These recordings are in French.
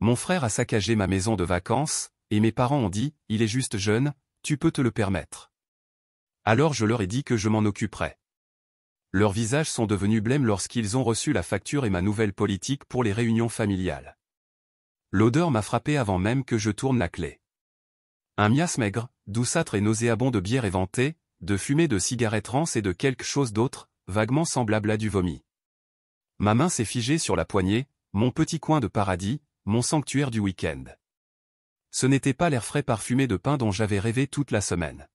Mon frère a saccagé ma maison de vacances, et mes parents ont dit, il est juste jeune, tu peux te le permettre. Alors je leur ai dit que je m'en occuperais. Leurs visages sont devenus blêmes lorsqu'ils ont reçu la facture et ma nouvelle politique pour les réunions familiales. L'odeur m'a frappé avant même que je tourne la clé. Un miasme maigre, douceâtre et nauséabond de bière éventée, de fumée de cigarettes rances et de quelque chose d'autre, vaguement semblable à du vomi. Ma main s'est figée sur la poignée, mon petit coin de paradis, mon sanctuaire du week-end. Ce n'était pas l'air frais parfumé de pain dont j'avais rêvé toute la semaine.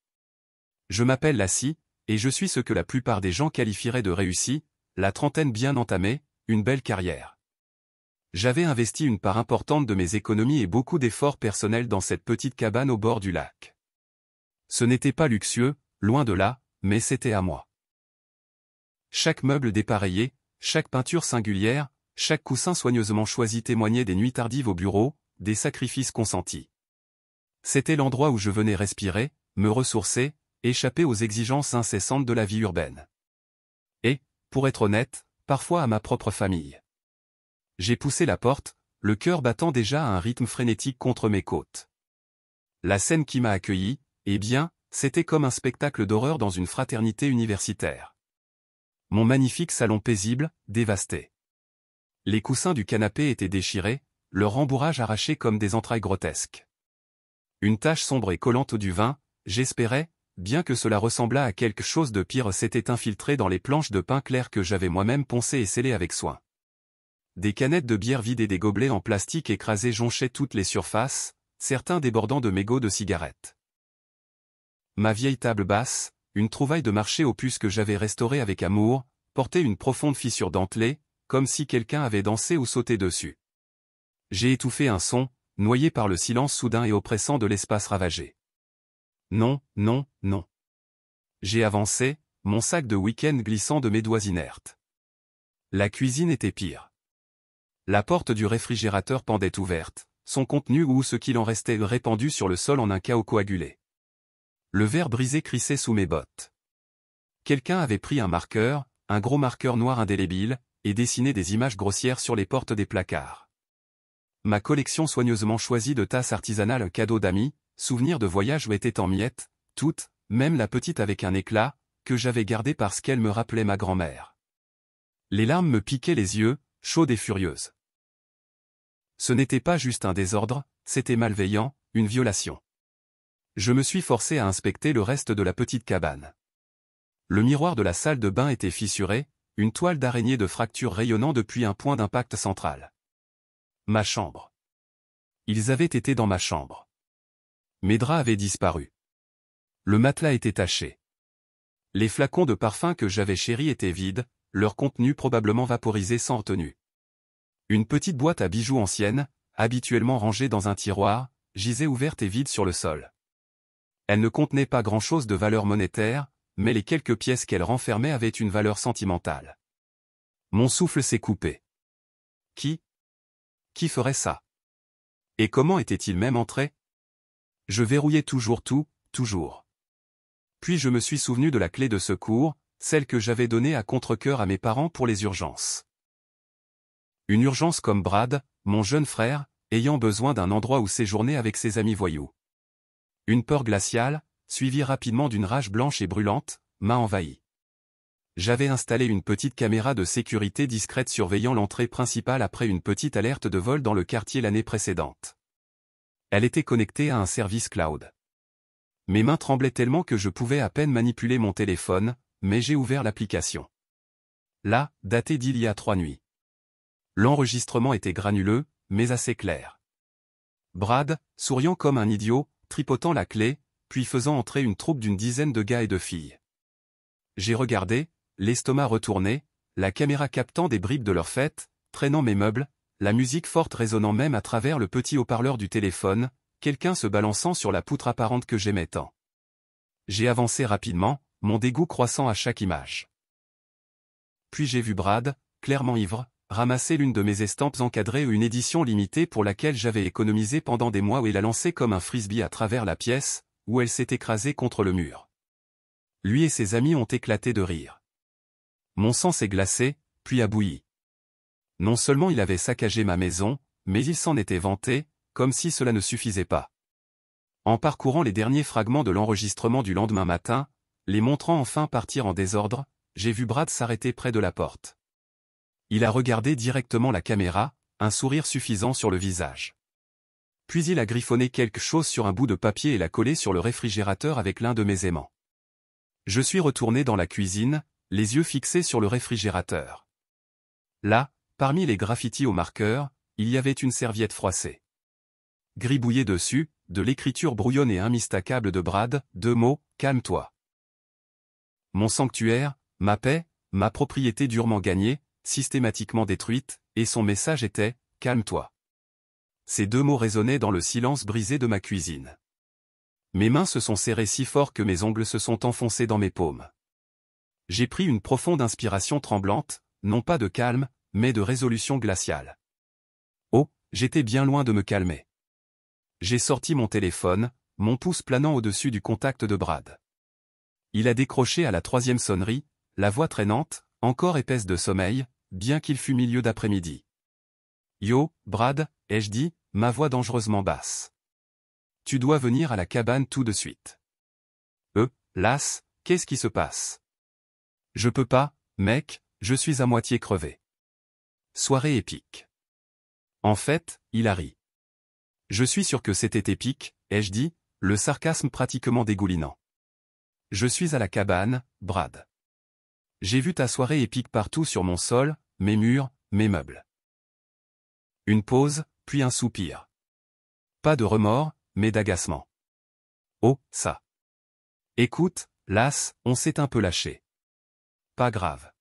Je m'appelle Lassie, et je suis ce que la plupart des gens qualifieraient de réussi, la trentaine bien entamée, une belle carrière. J'avais investi une part importante de mes économies et beaucoup d'efforts personnels dans cette petite cabane au bord du lac. Ce n'était pas luxueux, loin de là, mais c'était à moi. Chaque meuble dépareillé, chaque peinture singulière, chaque coussin soigneusement choisi témoignait des nuits tardives au bureau, des sacrifices consentis. C'était l'endroit où je venais respirer, me ressourcer, échapper aux exigences incessantes de la vie urbaine. Et, pour être honnête, parfois à ma propre famille. J'ai poussé la porte, le cœur battant déjà à un rythme frénétique contre mes côtes. La scène qui m'a accueilli, eh bien, c'était comme un spectacle d'horreur dans une fraternité universitaire. Mon magnifique salon paisible, dévasté. Les coussins du canapé étaient déchirés, leur rembourrage arraché comme des entrailles grotesques. Une tache sombre et collante du vin, j'espérais, bien que cela ressemblât à quelque chose de pire, s'était infiltré dans les planches de pain clair que j'avais moi-même poncées et scellées avec soin. Des canettes de bière vides et des gobelets en plastique écrasés jonchaient toutes les surfaces, certains débordant de mégots de cigarettes. Ma vieille table basse, une trouvaille de marché aux puces que j'avais restaurée avec amour, portait une profonde fissure dentelée, comme si quelqu'un avait dansé ou sauté dessus. J'ai étouffé un son, noyé par le silence soudain et oppressant de l'espace ravagé. Non, non, non. J'ai avancé, mon sac de week-end glissant de mes doigts inertes. La cuisine était pire. La porte du réfrigérateur pendait ouverte, son contenu ou ce qu'il en restait répandu sur le sol en un chaos coagulé. Le verre brisé crissait sous mes bottes. Quelqu'un avait pris un marqueur, un gros marqueur noir indélébile, et dessiné des images grossières sur les portes des placards. Ma collection soigneusement choisie de tasses artisanales cadeaux d'amis, souvenirs de voyage était en miettes, toutes, même la petite avec un éclat, que j'avais gardée parce qu'elle me rappelait ma grand-mère. Les larmes me piquaient les yeux, chaudes et furieuses. Ce n'était pas juste un désordre, c'était malveillant, une violation. Je me suis forcé à inspecter le reste de la petite cabane. Le miroir de la salle de bain était fissuré, une toile d'araignée de fractures rayonnant depuis un point d'impact central. Ma chambre. Ils avaient été dans ma chambre. Mes draps avaient disparu. Le matelas était taché. Les flacons de parfum que j'avais chéris étaient vides, leur contenu probablement vaporisé sans retenue. Une petite boîte à bijoux ancienne, habituellement rangée dans un tiroir, gisait ouverte et vide sur le sol. Elle ne contenait pas grand-chose de valeur monétaire, mais les quelques pièces qu'elle renfermait avaient une valeur sentimentale. Mon souffle s'est coupé. Qui ferait ça? Et comment était-il même entré? Je verrouillais toujours tout, toujours. Puis je me suis souvenu de la clé de secours, celle que j'avais donnée à contre-cœur à mes parents pour les urgences. Une urgence comme Brad, mon jeune frère, ayant besoin d'un endroit où séjourner avec ses amis voyous. Une peur glaciale, suivie rapidement d'une rage blanche et brûlante, m'a envahi. J'avais installé une petite caméra de sécurité discrète surveillant l'entrée principale après une petite alerte de vol dans le quartier l'année précédente. Elle était connectée à un service cloud. Mes mains tremblaient tellement que je pouvais à peine manipuler mon téléphone, mais j'ai ouvert l'application. Là, daté d'il y a 3 nuits. L'enregistrement était granuleux, mais assez clair. Brad, souriant comme un idiot, tripotant la clé, puis faisant entrer une troupe d'une dizaine de gars et de filles. J'ai regardé, l'estomac retourné, la caméra captant des bribes de leur fête, traînant mes meubles, la musique forte résonnant même à travers le petit haut-parleur du téléphone, quelqu'un se balançant sur la poutre apparente que j'aimais tant. J'ai avancé rapidement, mon dégoût croissant à chaque image. Puis j'ai vu Brad, clairement ivre, ramasser l'une de mes estampes encadrées ou une édition limitée pour laquelle j'avais économisé pendant des mois et la lancer comme un frisbee à travers la pièce, où elle s'est écrasée contre le mur. Lui et ses amis ont éclaté de rire. Mon sang s'est glacé, puis a bouilli. Non seulement il avait saccagé ma maison, mais il s'en était vanté, comme si cela ne suffisait pas. En parcourant les derniers fragments de l'enregistrement du lendemain matin, les montrant enfin partir en désordre, j'ai vu Brad s'arrêter près de la porte. Il a regardé directement la caméra, un sourire suffisant sur le visage. Puis il a griffonné quelque chose sur un bout de papier et l'a collé sur le réfrigérateur avec l'un de mes aimants. Je suis retourné dans la cuisine, les yeux fixés sur le réfrigérateur. Là, parmi les graffitis au marqueur, il y avait une serviette froissée. Gribouillé dessus, de l'écriture brouillonne et immistacable de Brad, 2 mots, calme-toi. Mon sanctuaire, ma paix, ma propriété durement gagnée, systématiquement détruite, et son message était, calme-toi. Ces 2 mots résonnaient dans le silence brisé de ma cuisine. Mes mains se sont serrées si fort que mes ongles se sont enfoncés dans mes paumes. J'ai pris une profonde inspiration tremblante, non pas de calme, mais de résolution glaciale. Oh, j'étais bien loin de me calmer. J'ai sorti mon téléphone, mon pouce planant au-dessus du contact de Brad. Il a décroché à la 3e sonnerie, la voix traînante, encore épaisse de sommeil, bien qu'il fût milieu d'après-midi. « Yo, Brad », ai-je dit, ma voix dangereusement basse. « Tu dois venir à la cabane tout de suite. »« Las, qu'est-ce qui se passe ?»« Je peux pas, mec, je suis à moitié crevé. » Soirée épique. En fait, il a ri. Je suis sûr que c'était épique, ai-je dit, le sarcasme pratiquement dégoulinant. Je suis à la cabane, Brad. J'ai vu ta soirée épique partout sur mon sol, mes murs, mes meubles. Une pause, puis un soupir. Pas de remords, mais d'agacement. Oh, ça. Écoute, Las, on s'est un peu lâché. Pas grave.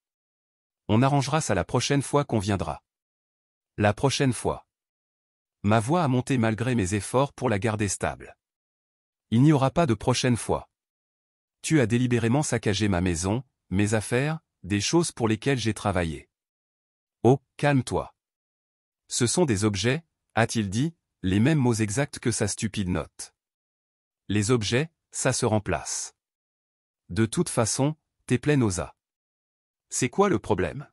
On arrangera ça la prochaine fois qu'on viendra. La prochaine fois. Ma voix a monté malgré mes efforts pour la garder stable. Il n'y aura pas de prochaine fois. Tu as délibérément saccagé ma maison, mes affaires, des choses pour lesquelles j'ai travaillé. Oh, calme-toi. Ce sont des objets, a-t-il dit, les mêmes mots exacts que sa stupide note. Les objets, ça se remplace. De toute façon, t'es pleine aux as. C'est quoi le problème?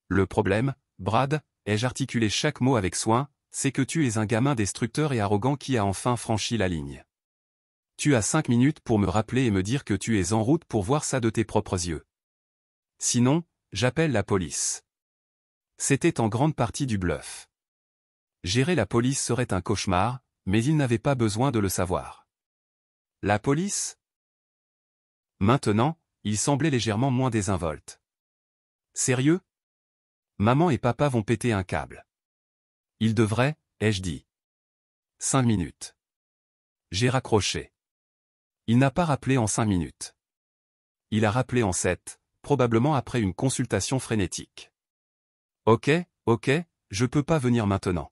Le problème, Brad, ai-je articulé chaque mot avec soin, c'est que tu es un gamin destructeur et arrogant qui a enfin franchi la ligne. Tu as 5 minutes pour me rappeler et me dire que tu es en route pour voir ça de tes propres yeux. Sinon, j'appelle la police. C'était en grande partie du bluff. Gérer la police serait un cauchemar, mais il n'avait pas besoin de le savoir. La police? Maintenant, il semblait légèrement moins désinvolte. Sérieux? Maman et papa vont péter un câble. Ils devraient, ai-je dit. 5 minutes. J'ai raccroché. Il n'a pas rappelé en 5 minutes. Il a rappelé en 7, probablement après une consultation frénétique. Ok, je peux pas venir maintenant.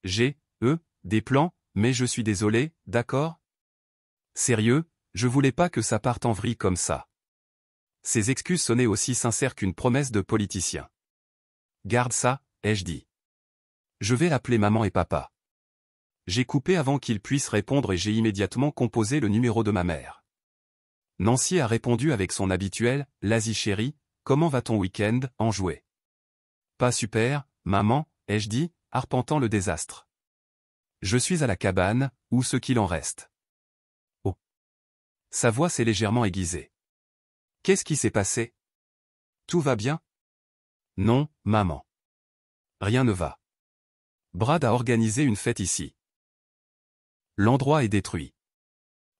J'ai, des plans, mais je suis désolé, d'accord? Sérieux, je voulais pas que ça parte en vrille comme ça. Ces excuses sonnaient aussi sincères qu'une promesse de politicien. Garde ça, ai-je dit. Je vais appeler maman et papa. J'ai coupé avant qu'ils puissent répondre et j'ai immédiatement composé le numéro de ma mère. Nancy a répondu avec son habituel « L'Asie chérie, comment va ton week-end, enjoué ?»« Pas super, maman, ai-je dit, arpentant le désastre. Je suis à la cabane, ou ce qu'il en reste. » Oh. Sa voix s'est légèrement aiguisée. Qu'est-ce qui s'est passé? Tout va bien? Non, maman. Rien ne va. Brad a organisé une fête ici. L'endroit est détruit.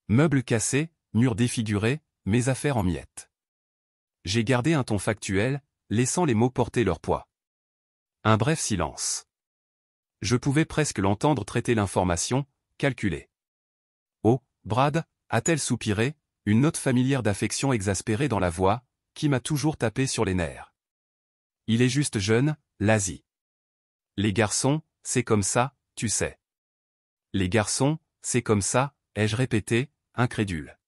Meubles cassés, murs défigurés, mes affaires en miettes. J'ai gardé un ton factuel, laissant les mots porter leur poids. Un bref silence. Je pouvais presque l'entendre traiter l'information, calculer. Oh, Brad, a-t-elle soupiré, une note familière d'affection exaspérée dans la voix, qui m'a toujours tapé sur les nerfs. Il est juste jeune, l'Asie. Les garçons, c'est comme ça, tu sais. Les garçons, c'est comme ça, ai-je répété, incrédule.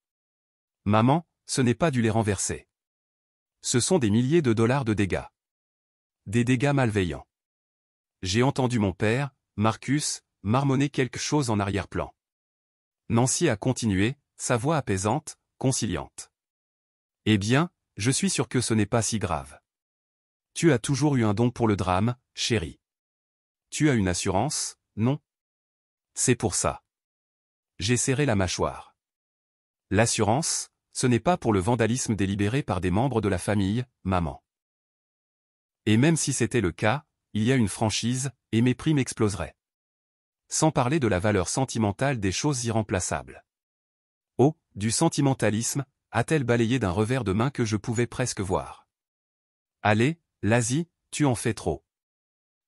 Maman, ce n'est pas du lait renversé. Ce sont des milliers de dollars de dégâts. Des dégâts malveillants. J'ai entendu mon père, Marcus, marmonner quelque chose en arrière-plan. Nancy a continué, sa voix apaisante, conciliante. Eh bien, je suis sûr que ce n'est pas si grave. Tu as toujours eu un don pour le drame, chérie. tu as une assurance, non? C'est pour ça. J'ai serré la mâchoire. L'assurance, ce n'est pas pour le vandalisme délibéré par des membres de la famille, maman. Et même si c'était le cas, il y a une franchise, et mes primes exploseraient. Sans parler de la valeur sentimentale des choses irremplaçables. Oh, du sentimentalisme, a-t-elle balayé d'un revers de main que je pouvais presque voir. Allez, Lazy, tu en fais trop.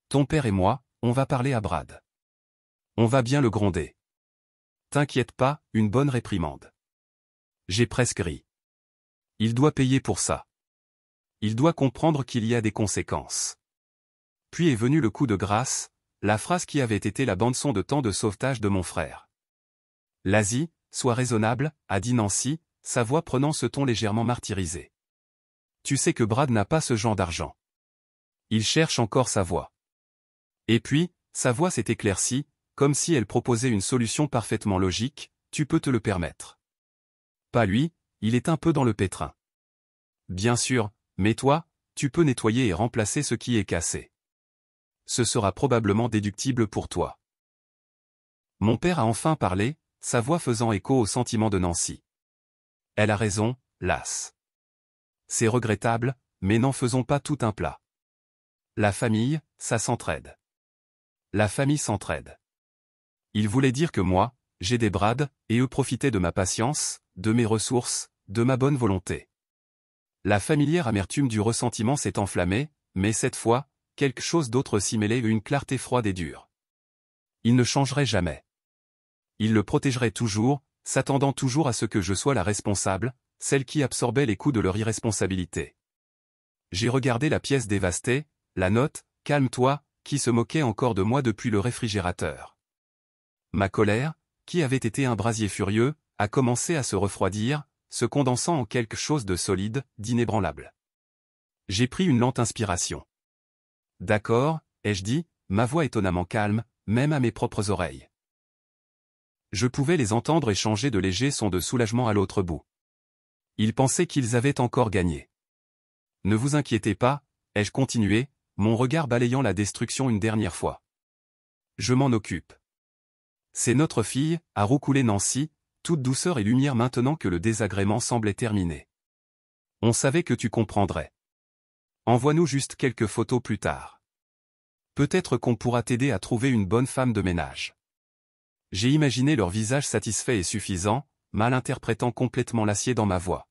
Ton père et moi, on va parler à Brad. On va bien le gronder. T'inquiète pas, une bonne réprimande. J'ai presque ri. Il doit payer pour ça. Il doit comprendre qu'il y a des conséquences. Puis est venu le coup de grâce, la phrase qui avait été la bande-son de tant de sauvetage de mon frère. Lazy, sois raisonnable, a dit Nancy, sa voix prenant ce ton légèrement martyrisé. Tu sais que Brad n'a pas ce genre d'argent. Il cherche encore sa voix. Et puis, sa voix s'est éclaircie, comme si elle proposait une solution parfaitement logique, tu peux te le permettre. Pas lui, il est un peu dans le pétrin. Bien sûr, mais toi, tu peux nettoyer et remplacer ce qui est cassé. Ce sera probablement déductible pour toi. Mon père a enfin parlé, sa voix faisant écho au sentiment de Nancy. Elle a raison, lasse. C'est regrettable, mais n'en faisons pas tout un plat. La famille, ça s'entraide. La famille s'entraide. Il voulait dire que moi, j'ai des Brad, et eux profitaient de ma patience, de mes ressources, de ma bonne volonté. La familière amertume du ressentiment s'est enflammée, mais cette fois, quelque chose d'autre s'y mêlait, une clarté froide et dure. Il ne changerait jamais. Il le protégerait toujours, s'attendant toujours à ce que je sois la responsable, celle qui absorbait les coups de leur irresponsabilité. J'ai regardé la pièce dévastée, la note, « Calme-toi », qui se moquait encore de moi depuis le réfrigérateur. Ma colère, qui avait été un brasier furieux, a commencé à se refroidir, se condensant en quelque chose de solide, d'inébranlable. J'ai pris une lente inspiration. D'accord, ai-je dit, ma voix étonnamment calme, même à mes propres oreilles. Je pouvais les entendre échanger de légers sons de soulagement à l'autre bout. Ils pensaient qu'ils avaient encore gagné. Ne vous inquiétez pas, ai-je continué, mon regard balayant la destruction une dernière fois. Je m'en occupe. C'est notre fille, a roucoulé Nancy, toute douceur et lumière maintenant que le désagrément semblait terminé. On savait que tu comprendrais. Envoie-nous juste quelques photos plus tard. Peut-être qu'on pourra t'aider à trouver une bonne femme de ménage. J'ai imaginé leur visage satisfait et suffisant, mal interprétant complètement l'acier dans ma voix.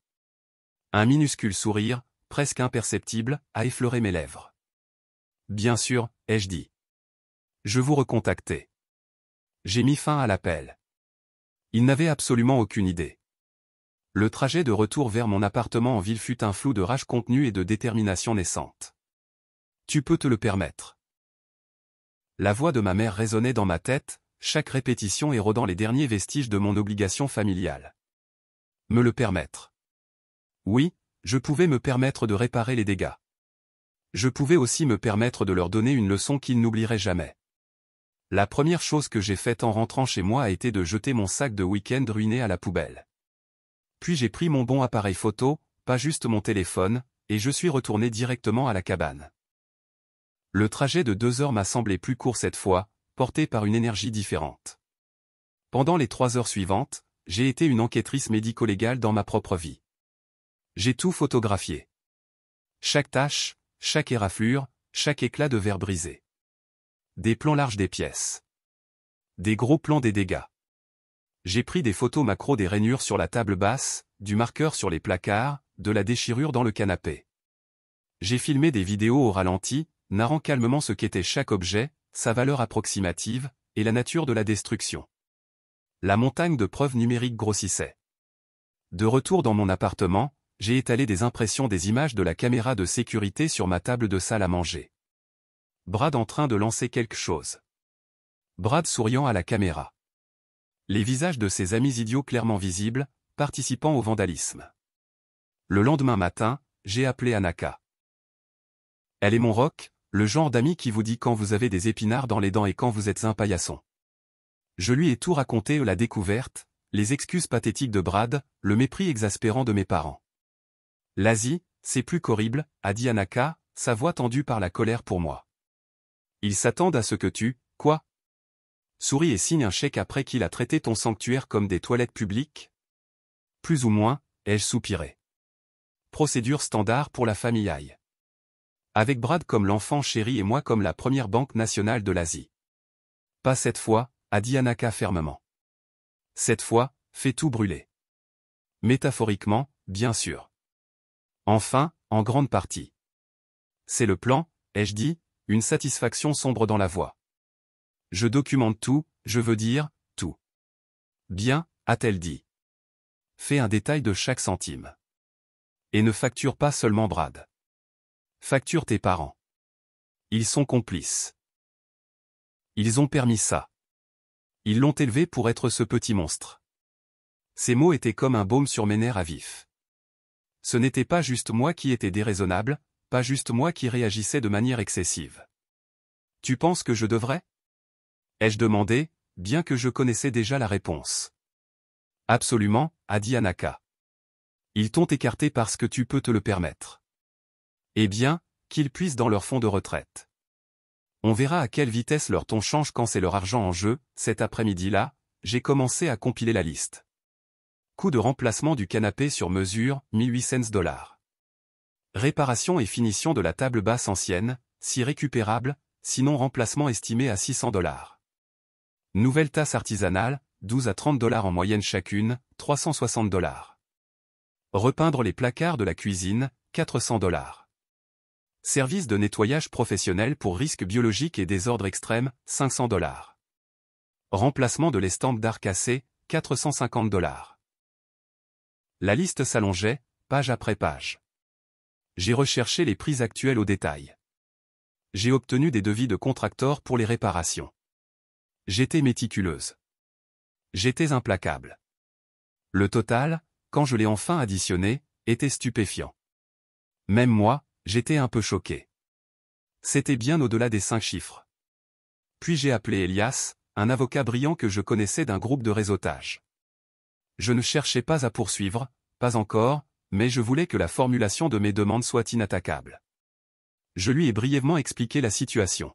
Un minuscule sourire, presque imperceptible, a effleuré mes lèvres. Bien sûr, ai-je dit. Je vous recontactais. J'ai mis fin à l'appel. Il n'avait absolument aucune idée. Le trajet de retour vers mon appartement en ville fut un flou de rage contenue et de détermination naissante. Tu peux te le permettre. La voix de ma mère résonnait dans ma tête, chaque répétition érodant les derniers vestiges de mon obligation familiale. Me le permettre. Oui, je pouvais me permettre de réparer les dégâts. Je pouvais aussi me permettre de leur donner une leçon qu'ils n'oublieraient jamais. La première chose que j'ai faite en rentrant chez moi a été de jeter mon sac de week-end ruiné à la poubelle. Puis j'ai pris mon bon appareil photo, pas juste mon téléphone, et je suis retourné directement à la cabane. Le trajet de 2 heures m'a semblé plus court cette fois, porté par une énergie différente. Pendant les 3 heures suivantes, j'ai été une enquêtrice médico-légale dans ma propre vie. J'ai tout photographié. Chaque tache, chaque éraflure, chaque éclat de verre brisé. Des plans larges des pièces. Des gros plans des dégâts. J'ai pris des photos macro des rainures sur la table basse, du marqueur sur les placards, de la déchirure dans le canapé. J'ai filmé des vidéos au ralenti, narrant calmement ce qu'était chaque objet, sa valeur approximative, et la nature de la destruction. La montagne de preuves numériques grossissait. De retour dans mon appartement, j'ai étalé des impressions des images de la caméra de sécurité sur ma table de salle à manger. Brad en train de lancer quelque chose. Brad souriant à la caméra. Les visages de ses amis idiots clairement visibles, participant au vandalisme. Le lendemain matin, j'ai appelé Anaka. Elle est mon rock, le genre d'ami qui vous dit quand vous avez des épinards dans les dents et quand vous êtes un paillasson. Je lui ai tout raconté, la découverte, les excuses pathétiques de Brad, le mépris exaspérant de mes parents. Lazy, c'est plus qu'horrible, a dit Anaka, sa voix tendue par la colère pour moi. Ils s'attendent à ce que tu, quoi? Souris et signe un chèque après qu'il a traité ton sanctuaire comme des toilettes publiques? Plus ou moins, ai-je soupiré. Procédure standard pour la famille Aïe. Avec Brad comme l'enfant chéri et moi comme la première banque nationale de l'Asie. Pas cette fois, a dit Anaka fermement. Cette fois, fais tout brûler. Métaphoriquement, bien sûr. Enfin, en grande partie. C'est le plan, ai-je dit, une satisfaction sombre dans la voix. Je documente tout, je veux dire, tout. Bien, a-t-elle dit. Fais un détail de chaque centime. Et ne facture pas seulement Brad. Facture tes parents. Ils sont complices. Ils ont permis ça. Ils l'ont élevé pour être ce petit monstre. Ces mots étaient comme un baume sur mes nerfs à vif. Ce n'était pas juste moi qui étais déraisonnable, pas juste moi qui réagissais de manière excessive. Tu penses que je devrais? Ai-je demandé, bien que je connaissais déjà la réponse. Absolument, a dit Anaka. Ils t'ont écarté parce que tu peux te le permettre. Eh bien, qu'ils puissent dans leur fonds de retraite. On verra à quelle vitesse leur ton change quand c'est leur argent en jeu. Cet après-midi-là, j'ai commencé à compiler la liste. Coût de remplacement du canapé sur mesure, $1800. Réparation et finition de la table basse ancienne, si récupérable, sinon remplacement estimé à $600. Nouvelle tasse artisanale, 12 à $30 en moyenne chacune, $360. Repeindre les placards de la cuisine, $400. Service de nettoyage professionnel pour risques biologiques et désordre extrême, $500. Remplacement de l'estampe d'art cassé, $450. La liste s'allongeait, page après page. J'ai recherché les prix actuels au détail. J'ai obtenu des devis de contracteurs pour les réparations. J'étais méticuleuse. J'étais implacable. Le total, quand je l'ai enfin additionné, était stupéfiant. Même moi, j'étais un peu choqué. C'était bien au-delà des 5 chiffres. Puis j'ai appelé Elias, un avocat brillant que je connaissais d'un groupe de réseautage. Je ne cherchais pas à poursuivre, pas encore, mais je voulais que la formulation de mes demandes soit inattaquable. Je lui ai brièvement expliqué la situation.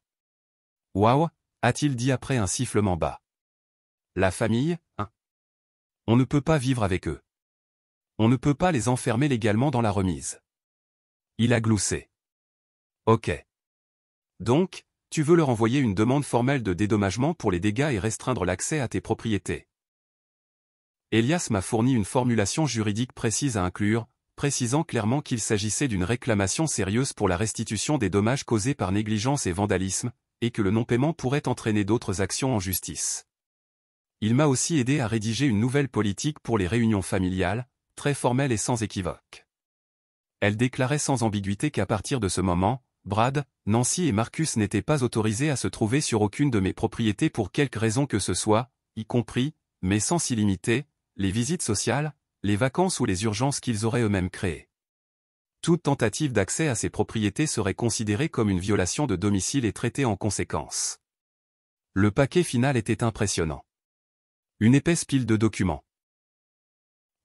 Waouh, a-t-il dit après un sifflement bas. La famille, hein? On ne peut pas vivre avec eux. On ne peut pas les enfermer légalement dans la remise. Il a gloussé. Ok. Donc, tu veux leur envoyer une demande formelle de dédommagement pour les dégâts et restreindre l'accès à tes propriétés. Elias m'a fourni une formulation juridique précise à inclure, précisant clairement qu'il s'agissait d'une réclamation sérieuse pour la restitution des dommages causés par négligence et vandalisme, et que le non-paiement pourrait entraîner d'autres actions en justice. Il m'a aussi aidé à rédiger une nouvelle politique pour les réunions familiales, très formelle et sans équivoque. Elle déclarait sans ambiguïté qu'à partir de ce moment, Brad, Nancy et Marcus n'étaient pas autorisés à se trouver sur aucune de mes propriétés pour quelque raison que ce soit, y compris, mais sans s'y limiter, les visites sociales, les vacances ou les urgences qu'ils auraient eux-mêmes créées. Toute tentative d'accès à ces propriétés serait considérée comme une violation de domicile et traitée en conséquence. Le paquet final était impressionnant. Une épaisse pile de documents.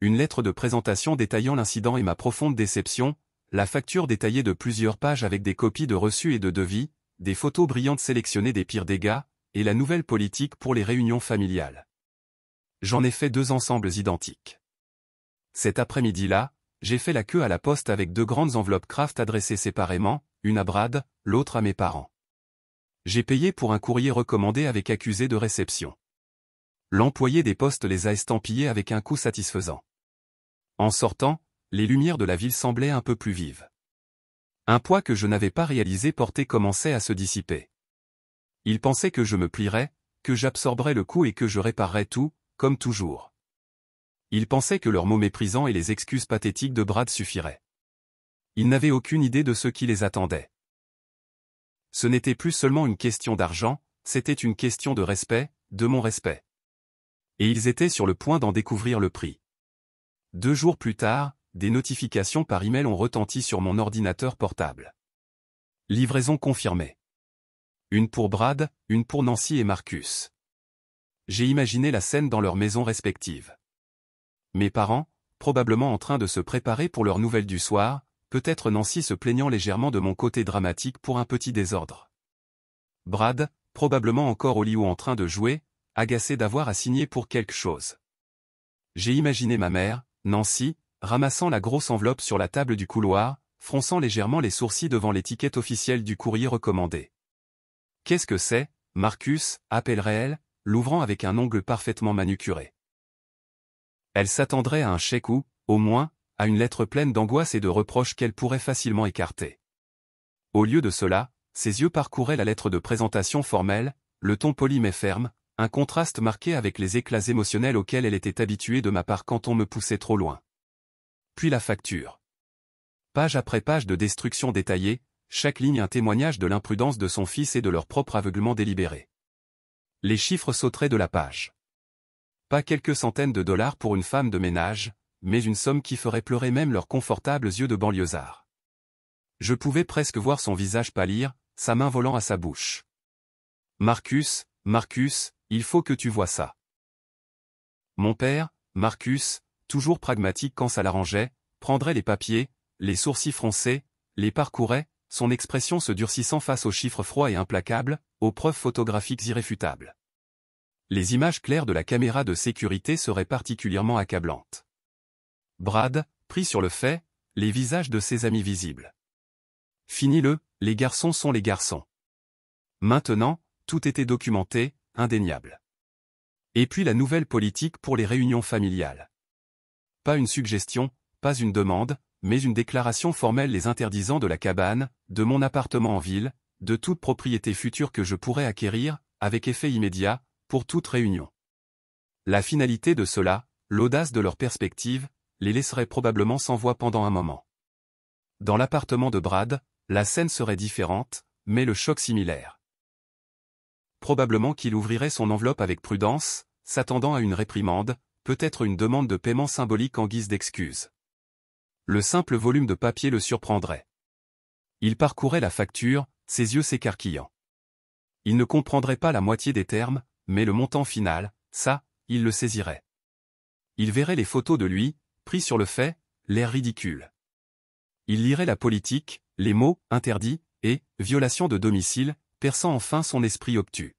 Une lettre de présentation détaillant l'incident et ma profonde déception, la facture détaillée de plusieurs pages avec des copies de reçus et de devis, des photos brillantes sélectionnées des pires dégâts, et la nouvelle politique pour les réunions familiales. J'en ai fait 2 ensembles identiques. Cet après-midi-là, j'ai fait la queue à la poste avec 2 grandes enveloppes Kraft adressées séparément, une à Brad, l'autre à mes parents. J'ai payé pour un courrier recommandé avec accusé de réception. L'employé des postes les a estampillés avec un coût satisfaisant. En sortant, les lumières de la ville semblaient un peu plus vives. Un poids que je n'avais pas réalisé porter commençait à se dissiper. Ils pensaient que je me plierais, que j'absorberais le coup et que je réparerais tout, comme toujours. Ils pensaient que leurs mots méprisants et les excuses pathétiques de Brad suffiraient. Ils n'avaient aucune idée de ce qui les attendait. Ce n'était plus seulement une question d'argent, c'était une question de respect, de mon respect. Et ils étaient sur le point d'en découvrir le prix. 2 jours plus tard, des notifications par email ont retenti sur mon ordinateur portable. Livraison confirmée. Une pour Brad, une pour Nancy et Marcus. J'ai imaginé la scène dans leurs maisons respectives. Mes parents, probablement en train de se préparer pour leur nouvelle du soir, peut-être Nancy se plaignant légèrement de mon côté dramatique pour un petit désordre. Brad, probablement encore au lit ou en train de jouer, agacé d'avoir à signer pour quelque chose. J'ai imaginé ma mère, Nancy, ramassant la grosse enveloppe sur la table du couloir, fronçant légèrement les sourcils devant l'étiquette officielle du courrier recommandé. « Qu'est-ce que c'est, Marcus » appellerait-elle, l'ouvrant avec un ongle parfaitement manucuré. Elle s'attendrait à un chèque ou, au moins, à une lettre pleine d'angoisse et de reproches qu'elle pourrait facilement écarter. Au lieu de cela, ses yeux parcouraient la lettre de présentation formelle, le ton poli mais ferme, un contraste marqué avec les éclats émotionnels auxquels elle était habituée de ma part quand on me poussait trop loin. Puis la facture. Page après page de destruction détaillée, chaque ligne un témoignage de l'imprudence de son fils et de leur propre aveuglement délibéré. Les chiffres sauteraient de la page. Pas quelques centaines de dollars pour une femme de ménage, mais une somme qui ferait pleurer même leurs confortables yeux de banlieusard. Je pouvais presque voir son visage pâlir, sa main volant à sa bouche. « Marcus, Marcus, il faut que tu vois ça. » Mon père, Marcus, toujours pragmatique quand ça l'arrangeait, prendrait les papiers, les sourcils froncés, les parcourait, son expression se durcissant face aux chiffres froids et implacables, aux preuves photographiques irréfutables. Les images claires de la caméra de sécurité seraient particulièrement accablantes. Brad, pris sur le fait, les visages de ses amis visibles. Fini-le, les garçons sont les garçons. Maintenant, tout était documenté, indéniable. Et puis la nouvelle politique pour les réunions familiales. Pas une suggestion, pas une demande, mais une déclaration formelle les interdisant de la cabane, de mon appartement en ville, de toute propriété future que je pourrais acquérir, avec effet immédiat, pour toute réunion. La finalité de cela, l'audace de leur perspective, les laisserait probablement sans voix pendant un moment. Dans l'appartement de Brad, la scène serait différente, mais le choc similaire. Probablement qu'il ouvrirait son enveloppe avec prudence, s'attendant à une réprimande, peut-être une demande de paiement symbolique en guise d'excuse. Le simple volume de papier le surprendrait. Il parcourait la facture, ses yeux s'écarquillant. Il ne comprendrait pas la moitié des termes, mais le montant final, ça, il le saisirait. Il verrait les photos de lui, pris sur le fait, l'air ridicule. Il lirait la politique, les mots, interdits, et, violation de domicile, perçant enfin son esprit obtus.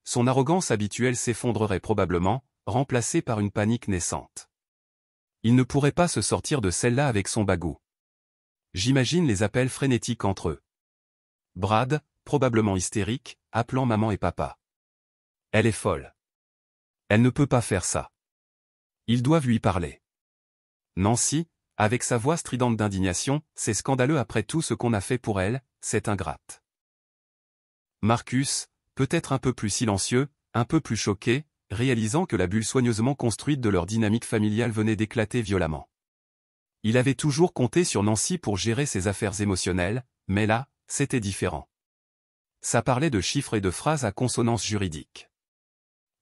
Son arrogance habituelle s'effondrerait probablement, remplacée par une panique naissante. Il ne pourrait pas se sortir de celle-là avec son bagout. J'imagine les appels frénétiques entre eux. Brad, probablement hystérique, appelant maman et papa. Elle est folle. Elle ne peut pas faire ça. Ils doivent lui parler. Nancy, avec sa voix stridente d'indignation, c'est scandaleux après tout ce qu'on a fait pour elle, c'est ingrate. Marcus, peut-être un peu plus silencieux, un peu plus choqué, réalisant que la bulle soigneusement construite de leur dynamique familiale venait d'éclater violemment. Il avait toujours compté sur Nancy pour gérer ses affaires émotionnelles, mais là, c'était différent. Ça parlait de chiffres et de phrases à consonance juridique.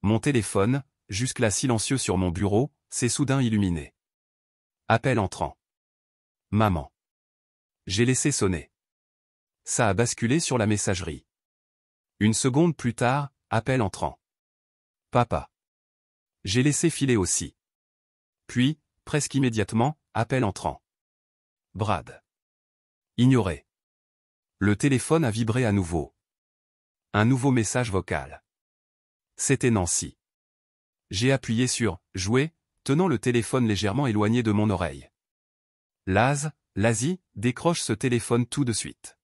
Mon téléphone, jusque-là silencieux sur mon bureau, s'est soudain illuminé. Appel entrant. Maman. J'ai laissé sonner. Ça a basculé sur la messagerie. Une seconde plus tard, appel entrant. Papa. J'ai laissé filer aussi. Puis, presque immédiatement, appel entrant. Brad. Ignoré. Le téléphone a vibré à nouveau. Un nouveau message vocal. C'était Nancy. J'ai appuyé sur « Jouer », tenant le téléphone légèrement éloigné de mon oreille. Lazy, décroche ce téléphone tout de suite.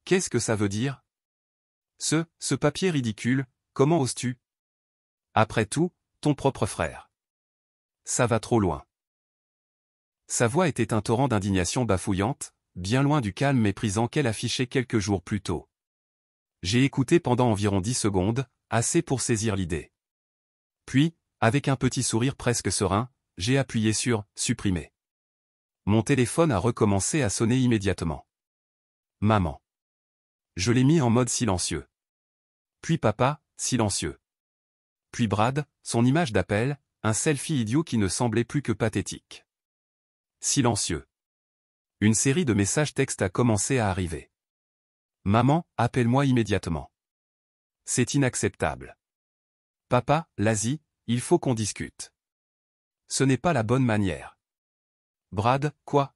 Qu'est-ce que ça veut dire? Ce papier ridicule, comment oses-tu? Après tout, ton propre frère. Ça va trop loin. Sa voix était un torrent d'indignation bafouillante, bien loin du calme méprisant qu'elle affichait quelques jours plus tôt. J'ai écouté pendant environ 10 secondes, assez pour saisir l'idée. Puis, avec un petit sourire presque serein, j'ai appuyé sur « Supprimer ». Mon téléphone a recommencé à sonner immédiatement. Maman. Je l'ai mis en mode silencieux. Puis papa, silencieux. Puis Brad, son image d'appel, un selfie idiot qui ne semblait plus que pathétique. Silencieux. Une série de messages textes a commencé à arriver. Maman, appelle-moi immédiatement. C'est inacceptable. Papa, Lazy, il faut qu'on discute. Ce n'est pas la bonne manière. Brad, quoi?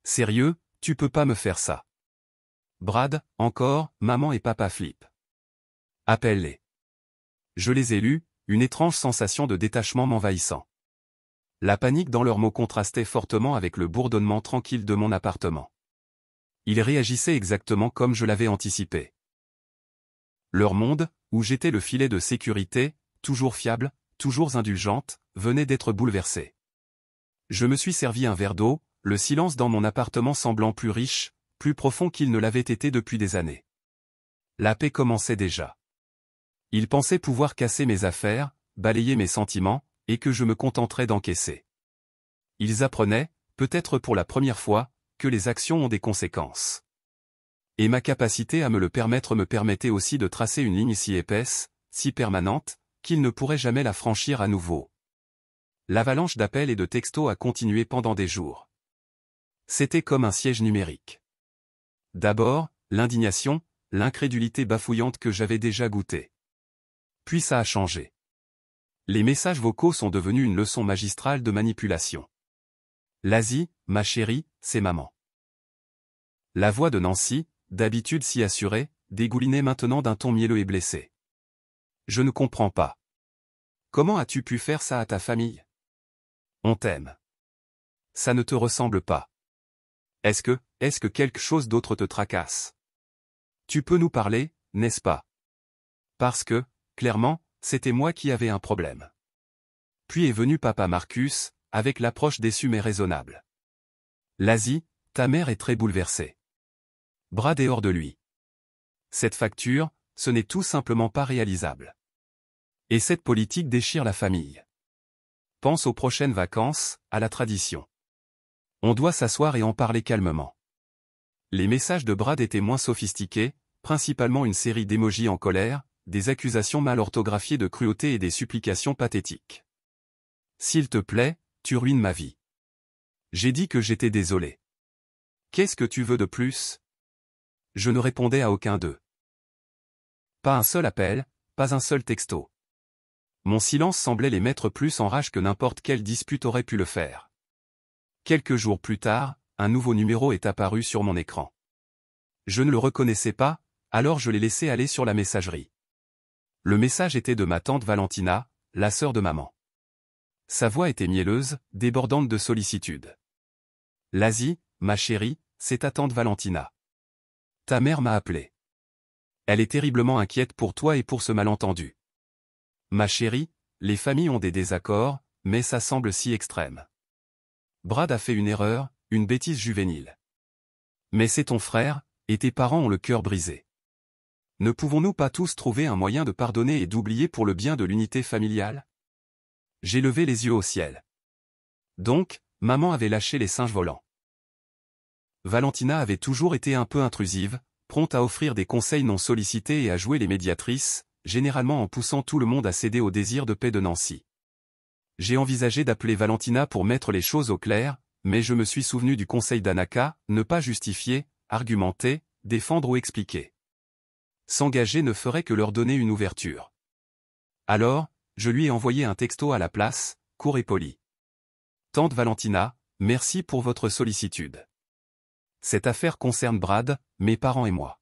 Sérieux, tu peux pas me faire ça. Brad, encore, maman et papa flippent. Appelle-les. Je les ai lus, une étrange sensation de détachement m'envahissant. La panique dans leurs mots contrastait fortement avec le bourdonnement tranquille de mon appartement. Ils réagissaient exactement comme je l'avais anticipé. Leur monde, où j'étais le filet de sécurité, toujours fiable, toujours indulgente, venait d'être bouleversé. Je me suis servi un verre d'eau, le silence dans mon appartement semblant plus riche, plus profond qu'il ne l'avait été depuis des années. La paix commençait déjà. Ils pensaient pouvoir casser mes affaires, balayer mes sentiments, et que je me contenterais d'encaisser. Ils apprenaient, peut-être pour la première fois, que les actions ont des conséquences. Et ma capacité à me le permettre me permettait aussi de tracer une ligne si épaisse, si permanente, qu'ils ne pourraient jamais la franchir à nouveau. L'avalanche d'appels et de textos a continué pendant des jours. C'était comme un siège numérique. D'abord, l'indignation, l'incrédulité bafouillante que j'avais déjà goûtée. Puis ça a changé. Les messages vocaux sont devenus une leçon magistrale de manipulation. L'Asie, ma chérie, c'est maman. La voix de Nancy, d'habitude si assurée, dégoulinait maintenant d'un ton mielleux et blessé. Je ne comprends pas. Comment as-tu pu faire ça à ta famille? On t'aime. Ça ne te ressemble pas. Est-ce que quelque chose d'autre te tracasse? Tu peux nous parler, n'est-ce pas? Parce que, clairement, c'était moi qui avais un problème. Puis est venu papa Marcus, avec l'approche déçue mais raisonnable. L'Asie, ta mère est très bouleversée. Brad est hors de lui. Cette facture, ce n'est tout simplement pas réalisable. Et cette politique déchire la famille. Pense aux prochaines vacances, à la tradition. On doit s'asseoir et en parler calmement. Les messages de Brad étaient moins sophistiqués, principalement une série d'émojis en colère, des accusations mal orthographiées de cruauté et des supplications pathétiques. S'il te plaît, tu ruines ma vie. J'ai dit que j'étais désolé. Qu'est-ce que tu veux de plus? Je ne répondais à aucun d'eux. Pas un seul appel, pas un seul texto. Mon silence semblait les mettre plus en rage que n'importe quelle dispute aurait pu le faire. Quelques jours plus tard, un nouveau numéro est apparu sur mon écran. Je ne le reconnaissais pas, alors je l'ai laissé aller sur la messagerie. Le message était de ma tante Valentina, la sœur de maman. Sa voix était mielleuse, débordante de sollicitude. L'Asie, ma chérie, c'est ta tante Valentina. Ta mère m'a appelé. Elle est terriblement inquiète pour toi et pour ce malentendu. Ma chérie, les familles ont des désaccords, mais ça semble si extrême. Brad a fait une erreur, une bêtise juvénile. Mais c'est ton frère, et tes parents ont le cœur brisé. Ne pouvons-nous pas tous trouver un moyen de pardonner et d'oublier pour le bien de l'unité familiale? J'ai levé les yeux au ciel. Donc, maman avait lâché les singes volants. Valentina avait toujours été un peu intrusive, prompte à offrir des conseils non sollicités et à jouer les médiatrices, généralement en poussant tout le monde à céder au désir de paix de Nancy. J'ai envisagé d'appeler Valentina pour mettre les choses au clair, mais je me suis souvenu du conseil d'Anaka, ne pas justifier, argumenter, défendre ou expliquer. S'engager ne ferait que leur donner une ouverture. Alors, je lui ai envoyé un texto à la place, court et poli. Tante Valentina, merci pour votre sollicitude. Cette affaire concerne Brad, mes parents et moi.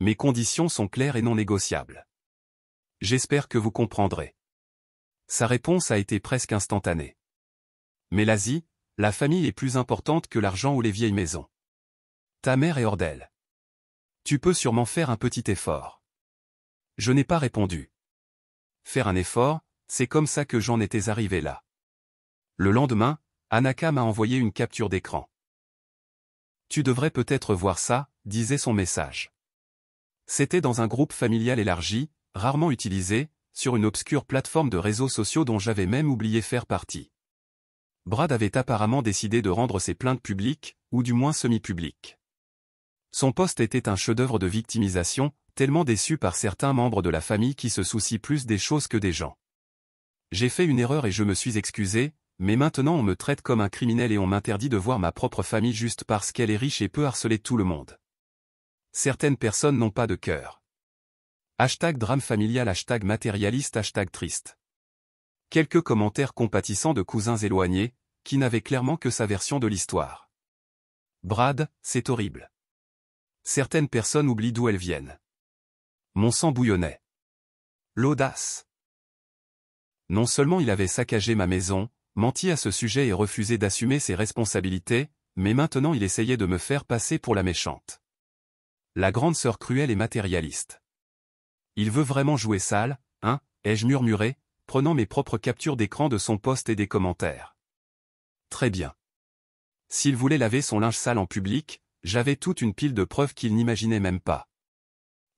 Mes conditions sont claires et non négociables. J'espère que vous comprendrez. Sa réponse a été presque instantanée. Mais l'Asie, la famille est plus importante que l'argent ou les vieilles maisons. Ta mère est hors d'elle. Tu peux sûrement faire un petit effort. Je n'ai pas répondu. Faire un effort, c'est comme ça que j'en étais arrivé là. Le lendemain, Anaka m'a envoyé une capture d'écran. Tu devrais peut-être voir ça, disait son message. C'était dans un groupe familial élargi, rarement utilisé, sur une obscure plateforme de réseaux sociaux dont j'avais même oublié faire partie. Brad avait apparemment décidé de rendre ses plaintes publiques, ou du moins semi-publiques. Son poste était un chef-d'œuvre de victimisation, tellement déçu par certains membres de la famille qui se soucient plus des choses que des gens. J'ai fait une erreur et je me suis excusé, mais maintenant on me traite comme un criminel et on m'interdit de voir ma propre famille juste parce qu'elle est riche et peut harceler tout le monde. Certaines personnes n'ont pas de cœur. #drame familial, #matérialiste, #triste. Quelques commentaires compatissants de cousins éloignés, qui n'avaient clairement que sa version de l'histoire. Brad, c'est horrible. Certaines personnes oublient d'où elles viennent. Mon sang bouillonnait. L'audace. Non seulement il avait saccagé ma maison, menti à ce sujet et refusé d'assumer ses responsabilités, mais maintenant il essayait de me faire passer pour la méchante. La grande sœur cruelle et matérialiste. Il veut vraiment jouer sale, hein, ai-je murmuré, prenant mes propres captures d'écran de son post et des commentaires. Très bien. S'il voulait laver son linge sale en public, j'avais toute une pile de preuves qu'il n'imaginait même pas.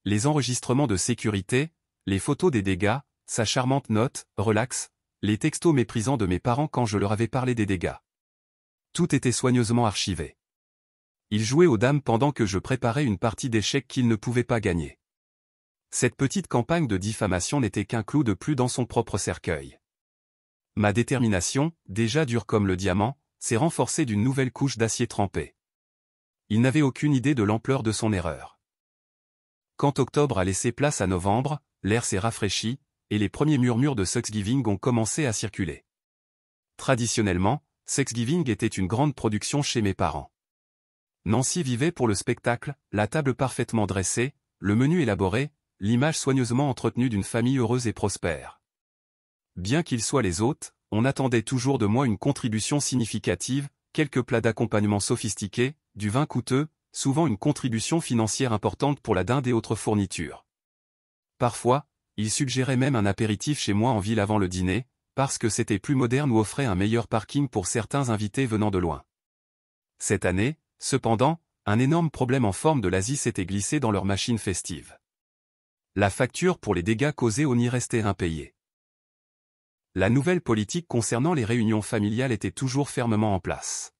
Les enregistrements de sécurité, les photos des dégâts, sa charmante note, relax, les textos méprisants de mes parents quand je leur avais parlé des dégâts. Tout était soigneusement archivé. Il jouait aux dames pendant que je préparais une partie d'échecs qu'il ne pouvait pas gagner. Cette petite campagne de diffamation n'était qu'un clou de plus dans son propre cercueil. Ma détermination, déjà dure comme le diamant, s'est renforcée d'une nouvelle couche d'acier trempé. Il n'avait aucune idée de l'ampleur de son erreur. Quand octobre a laissé place à novembre, l'air s'est rafraîchi, et les premiers murmures de Thanksgiving ont commencé à circuler. Traditionnellement, Thanksgiving était une grande production chez mes parents. Nancy vivait pour le spectacle, la table parfaitement dressée, le menu élaboré, l'image soigneusement entretenue d'une famille heureuse et prospère. Bien qu'ils soient les hôtes, on attendait toujours de moi une contribution significative, quelques plats d'accompagnement sophistiqués, du vin coûteux, souvent une contribution financière importante pour la dinde et autres fournitures. Parfois, il suggérait même un apéritif chez moi en ville avant le dîner, parce que c'était plus moderne ou offrait un meilleur parking pour certains invités venant de loin. Cette année, cependant, un énorme problème en forme de l'Asie s'était glissé dans leur machine festive. La facture pour les dégâts causés au nid restait impayée. La nouvelle politique concernant les réunions familiales était toujours fermement en place.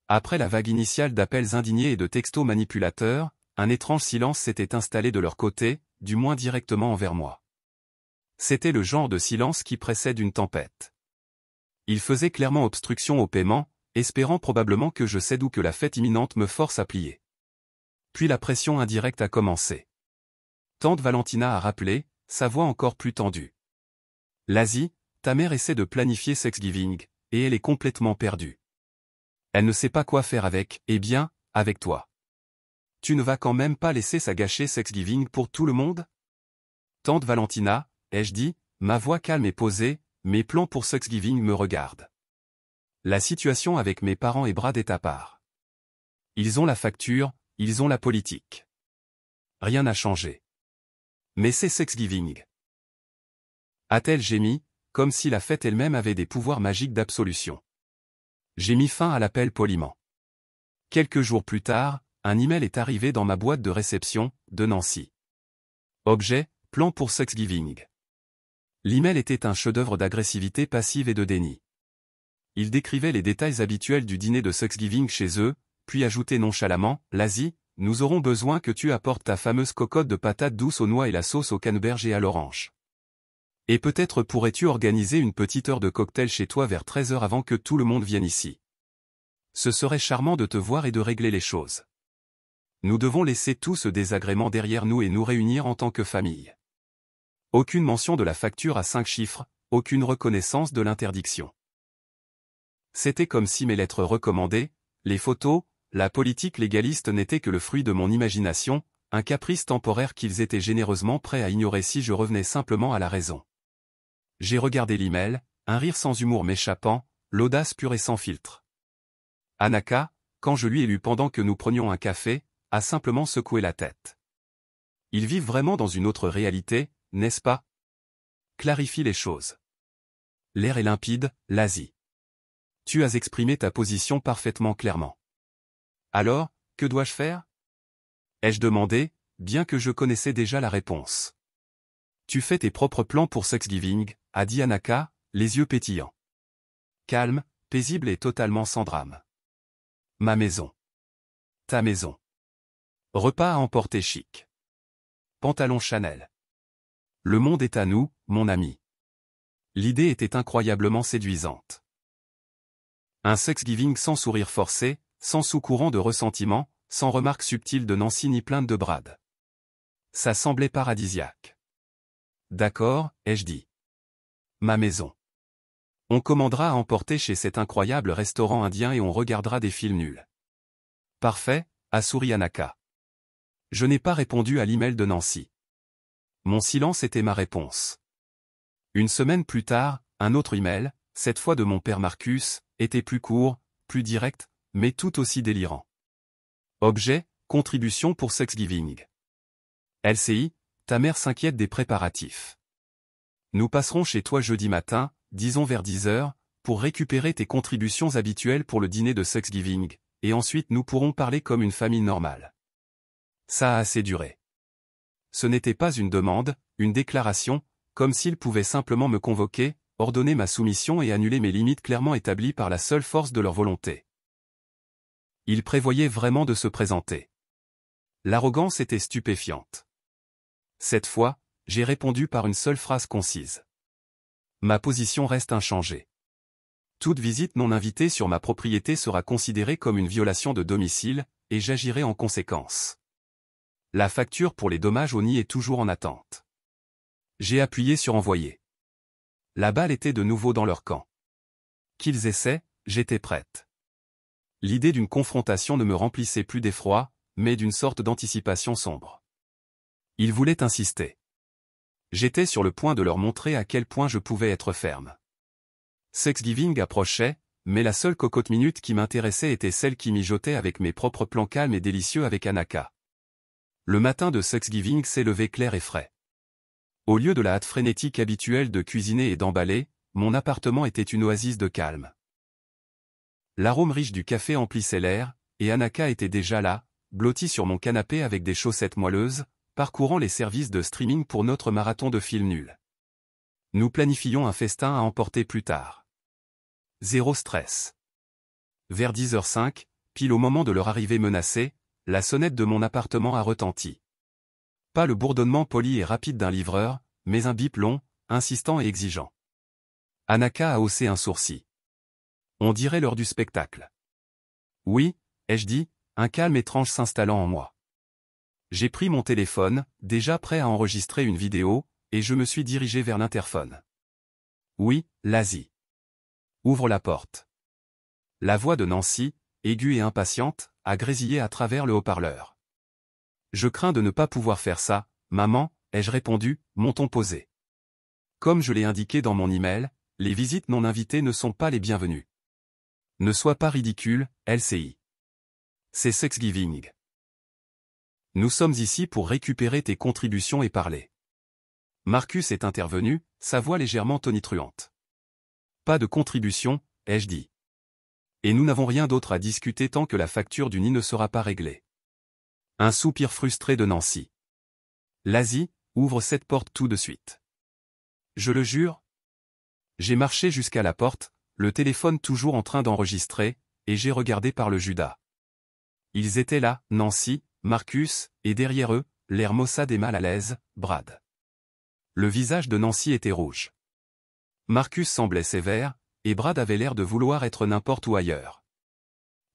Après la vague initiale d'appels indignés et de textos manipulateurs, un étrange silence s'était installé de leur côté, du moins directement envers moi. C'était le genre de silence qui précède une tempête. Ils faisaient clairement obstruction au paiement, espérant probablement que je cède ou que la fête imminente me force à plier. Puis la pression indirecte a commencé. Tante Valentina a rappelé, sa voix encore plus tendue. L'Asie, ta mère essaie de planifier Thanksgiving, et elle est complètement perdue. Elle ne sait pas quoi faire avec, eh bien, avec toi. Tu ne vas quand même pas laisser ça gâcher Thanksgiving pour tout le monde? Tante Valentina, ai-je dit, ma voix calme et posée, mes plans pour Thanksgiving me regardent. La situation avec mes parents et Brad est à part. Ils ont la facture, ils ont la politique. Rien n'a changé. Mais c'est Thanksgiving. A-t-elle gémi, comme si la fête elle-même avait des pouvoirs magiques d'absolution. J'ai mis fin à l'appel poliment. Quelques jours plus tard, un email est arrivé dans ma boîte de réception, de Nancy. Objet, plan pour Thanksgiving. L'email était un chef-d'œuvre d'agressivité passive et de déni. Il décrivait les détails habituels du dîner de Thanksgiving chez eux, puis ajoutait nonchalamment, l'Asie, nous aurons besoin que tu apportes ta fameuse cocotte de patates douces aux noix et la sauce au canneberge et à l'orange. Et peut-être pourrais-tu organiser une petite heure de cocktail chez toi vers 13h avant que tout le monde vienne ici. Ce serait charmant de te voir et de régler les choses. Nous devons laisser tout ce désagrément derrière nous et nous réunir en tant que famille. Aucune mention de la facture à 5 chiffres, aucune reconnaissance de l'interdiction. C'était comme si mes lettres recommandées, les photos, la politique légaliste n'étaient que le fruit de mon imagination, un caprice temporaire qu'ils étaient généreusement prêts à ignorer si je revenais simplement à la raison. J'ai regardé l'email, un rire sans humour m'échappant, l'audace pure et sans filtre. Anaka, quand je lui ai lu pendant que nous prenions un café, a simplement secoué la tête. Ils vivent vraiment dans une autre réalité, n'est-ce pas? Clarifie les choses. L'air est limpide, l'Asie. Tu as exprimé ta position parfaitement clairement. Alors, que dois-je faire? Ai-je demandé, bien que je connaissais déjà la réponse. Tu fais tes propres plans pour Thanksgiving, a dit Anaka, les yeux pétillants. Calme, paisible et totalement sans drame. Ma maison. Ta maison. Repas à emporter chic. Pantalon Chanel. Le monde est à nous, mon ami. L'idée était incroyablement séduisante. Un Thanksgiving sans sourire forcé, sans sous-courant de ressentiment, sans remarques subtiles de Nancy ni plainte de Brad. Ça semblait paradisiaque. D'accord, ai-je dit. Ma maison. On commandera à emporter chez cet incroyable restaurant indien et on regardera des films nuls. Parfait, a souri Anaka. Je n'ai pas répondu à l'email de Nancy. Mon silence était ma réponse. Une semaine plus tard, un autre email, cette fois de mon père Marcus, était plus court, plus direct, mais tout aussi délirant. Objet, contribution pour Thanksgiving. LCI, ta mère s'inquiète des préparatifs. Nous passerons chez toi jeudi matin, disons vers 10 heures, pour récupérer tes contributions habituelles pour le dîner de Thanksgiving, et ensuite nous pourrons parler comme une famille normale. Ça a assez duré. Ce n'était pas une demande, une déclaration, comme s'ils pouvaient simplement me convoquer, ordonner ma soumission et annuler mes limites clairement établies par la seule force de leur volonté. Ils prévoyaient vraiment de se présenter. L'arrogance était stupéfiante. Cette fois, j'ai répondu par une seule phrase concise. Ma position reste inchangée. Toute visite non invitée sur ma propriété sera considérée comme une violation de domicile, et j'agirai en conséquence. La facture pour les dommages au nid est toujours en attente. J'ai appuyé sur envoyer. La balle était de nouveau dans leur camp. Qu'ils essaient, j'étais prête. L'idée d'une confrontation ne me remplissait plus d'effroi, mais d'une sorte d'anticipation sombre. Ils voulaient insister. J'étais sur le point de leur montrer à quel point je pouvais être ferme. Thanksgiving approchait, mais la seule cocotte minute qui m'intéressait était celle qui mijotait avec mes propres plans calmes et délicieux avec Anaka. Le matin de Thanksgiving s'est levé clair et frais. Au lieu de la hâte frénétique habituelle de cuisiner et d'emballer, mon appartement était une oasis de calme. L'arôme riche du café emplissait l'air, et Anaka était déjà là, blottie sur mon canapé avec des chaussettes moelleuses, parcourant les services de streaming pour notre marathon de films nuls. Nous planifions un festin à emporter plus tard. Zéro stress. Vers 10h05, pile au moment de leur arrivée menacée, la sonnette de mon appartement a retenti. Pas le bourdonnement poli et rapide d'un livreur, mais un bip long, insistant et exigeant. Anaka a haussé un sourcil. On dirait l'heure du spectacle. Oui, ai-je dit, un calme étrange s'installant en moi. J'ai pris mon téléphone, déjà prêt à enregistrer une vidéo, et je me suis dirigé vers l'interphone. Oui, Lazy. Ouvre la porte. La voix de Nancy, aiguë et impatiente, a grésillé à travers le haut-parleur. Je crains de ne pas pouvoir faire ça, maman, ai-je répondu, mon ton posé. Comme je l'ai indiqué dans mon email, les visites non invitées ne sont pas les bienvenues. Ne sois pas ridicule, LCI. C'est Thanksgiving. Nous sommes ici pour récupérer tes contributions et parler. Marcus est intervenu, sa voix légèrement tonitruante. Pas de contribution, ai-je dit. Et nous n'avons rien d'autre à discuter tant que la facture du nid ne sera pas réglée. Un soupir frustré de Nancy. Lazy, ouvre cette porte tout de suite. Je le jure. J'ai marché jusqu'à la porte, le téléphone toujours en train d'enregistrer, et j'ai regardé par le Judas. Ils étaient là, Nancy, Marcus, et derrière eux, l'air maussade et mal à l'aise, Brad. Le visage de Nancy était rouge. Marcus semblait sévère, et Brad avait l'air de vouloir être n'importe où ailleurs.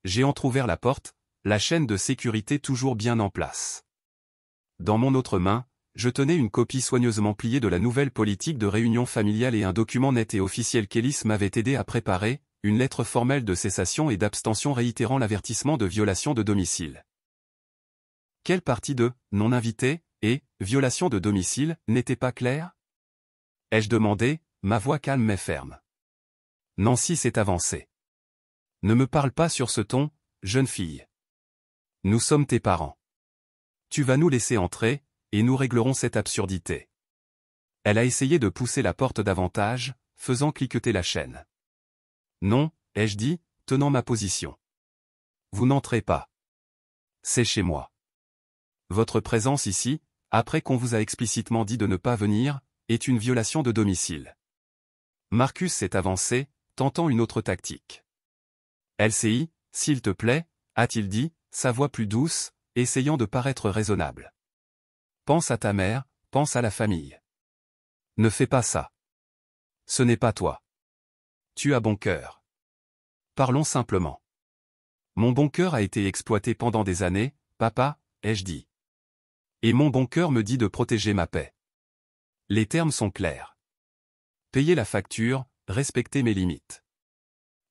J'ai entrouvert la porte, la chaîne de sécurité toujours bien en place. Dans mon autre main, je tenais une copie soigneusement pliée de la nouvelle politique de réunion familiale et un document net et officiel qu'Ellis m'avait aidé à préparer, une lettre formelle de cessation et d'abstention réitérant l'avertissement de violation de domicile. Quelle partie de « non invité » et « violation de domicile » n'était pas claire? Ai-je demandé, ma voix calme mais ferme. Nancy s'est avancée. Ne me parle pas sur ce ton, jeune fille. Nous sommes tes parents. Tu vas nous laisser entrer, et nous réglerons cette absurdité. Elle a essayé de pousser la porte davantage, faisant cliqueter la chaîne. Non, ai-je dit, tenant ma position. Vous n'entrez pas. C'est chez moi. Votre présence ici, après qu'on vous a explicitement dit de ne pas venir, est une violation de domicile. Marcus s'est avancé, tentant une autre tactique. LCI, s'il te plaît, a-t-il dit, sa voix plus douce, essayant de paraître raisonnable. Pense à ta mère, pense à la famille. Ne fais pas ça. Ce n'est pas toi. Tu as bon cœur. Parlons simplement. Mon bon cœur a été exploité pendant des années, papa, ai-je dit. Et mon bon cœur me dit de protéger ma paix. Les termes sont clairs. Payer la facture, respecter mes limites.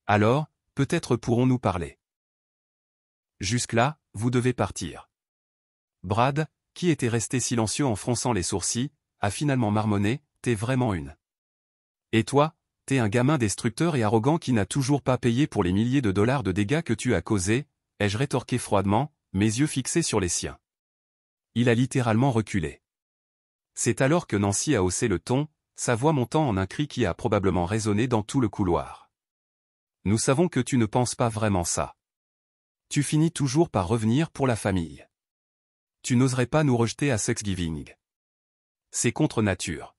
Alors, peut-être pourrons-nous parler. Jusque-là, vous devez partir. Brad, qui était resté silencieux en fronçant les sourcils, a finalement marmonné, t'es vraiment une. Et toi, t'es un gamin destructeur et arrogant qui n'a toujours pas payé pour les milliers de dollars de dégâts que tu as causés, ai-je rétorqué froidement, mes yeux fixés sur les siens. Il a littéralement reculé. C'est alors que Nancy a haussé le ton, sa voix montant en un cri qui a probablement résonné dans tout le couloir. Nous savons que tu ne penses pas vraiment ça. Tu finis toujours par revenir pour la famille. Tu n'oserais pas nous rejeter à Thanksgiving. C'est contre nature.